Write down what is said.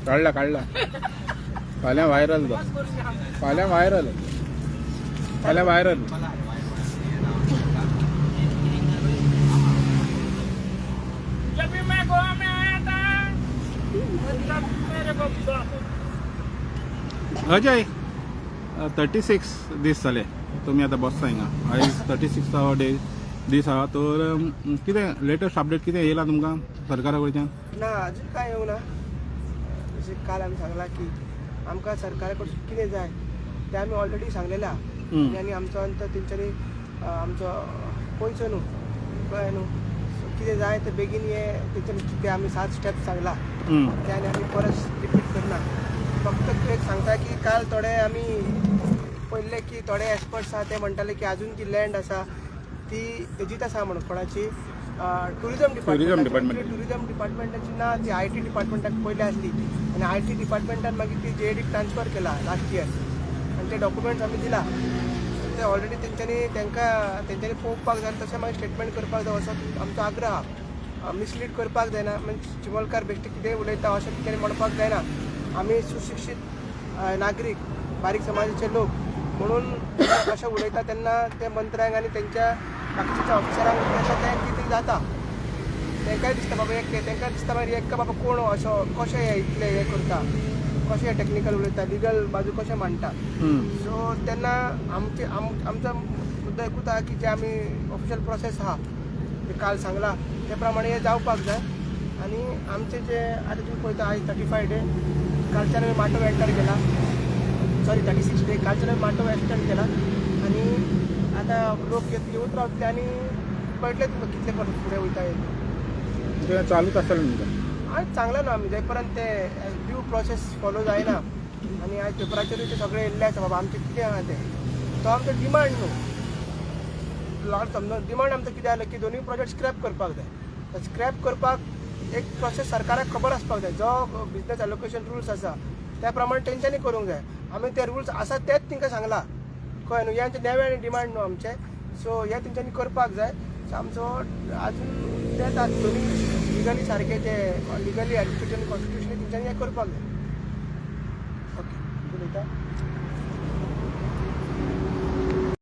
काढला काढला पाल्या व्हायरल पाल्या व्हायरल पाल्या व्हायरल अजय 36 दीस जाले तुम्ही आता बसता हिंगा आयज 36 डे दीस आहा तर कितें लेटेस्ट अपडेट कितें येयला तुमकां सरकारा कडच्यान ना अजून काय येऊ ना जसे काल आम्ही सांगला की आमकां सरकारा कडसून कितें जाय तें आमी ऑलरेडी सांगलेलें आहा आनी आमचो अंत तेंच्यांनी आमचो पयसो न्हू कळ्ळें न्हू कितें जाय तें बेगीन हे तेंच्यांनी कितें आमी 7 स्टेप्स सांगला ते आनी आमी परत रिपीट करना फक्त एक सांगता की काल थोडे आमी पळयल्ले की थोडे एक्सपर्ट्स आहा ते म्हणटाले की अजून ती लँड आसा ती हेजीच आसा म्हणून कोणाची टुरिजम डिपार्टमेंटाची ना ती IT डिपार्टमेंटाक पयली आसली आनी IT डिपार्टमेंटान मागीर ती JD ट्रान्सफर केला लास्ट इयर आनी ते डॉक्युमेंट्स आमी दिला ते ऑलरेडी तेंच्यांनी पळोवपाक जाय तशें मागीर स्टेटमेंट करपाक जाय असो आमचो आग्रह आहा मिसलीड करपाक जायना म्हणजे चिमोलकार बेश्टे कितेंय उलयता अशें तेंच्यांनी म्हणपाक जायना आमी सुशिक्षीत नागरीक बारीक समाजाचे लोक म्हणून अशें उलयता तेन्ना ते मंत्र्यांक आनी तेंच्या बाकीच्या ऑफिसरांक तें कितें जाता तेंकाय दिसता बाबा तेंकां दिसता मागीर एक बाबा कोण असो कशें हे इतलें हें करता कशें टॅक्निकल उलयता लिगल बाजू कशें मांडटा सो तेन्ना आमचो मुद्दो एकूच आहा की जे आमी ऑफिशियल प्रोसेस आहा ते काल सांगला ते प्रमाणे हे जावपाक जाय आनी आमचे जे आतां तुमी पळयता आयज 35 डे कालच्यान आमी माटो एंटर केला सॉरी 36 डे कालच्यान आमी माटो एंटर केला आनी आतां लोक येवूच रावतले आनी कळटलें तुमकां कितले परत फुडें वयता ते चालूच आसतलें तुमकां आयज सांगला न्हू आमी जंय पर्यंत ते ड्यू प्रोसेस फॉलो जायना आनी आयज पेपराचेरूय ते सगळे येयल्ले आसा बाबा आमचें कितें आहा तें तो आमचो डिमांड न्हू लॉट समजून डिमांड आमचो कितें जालें की दोनूय प्रोजेक्ट स्क्रॅप करपाक जाय स्क्रॅप करपाक एक प्रोसेस सरकाराक खबर आसपाक जाय जो बिजनेस एलोकेशन रुल्स आसा त्या प्रमाणे तेंच्यांनी करूंक जाय आमी ते रुल्स आसा तेच तेंकां सांगला कळ्ळें न्हू हे आमचे नेवे डिमांड न्हू आमचे सो हे तेंच्यांनी करपाक जाय सो आमचो आजून तेच दोनी लिगली सारके ते लिगली एज्युकेशन कॉन्स्टिट्युशनी तेंच्यांनी हें करपाक जाय ओके उलयता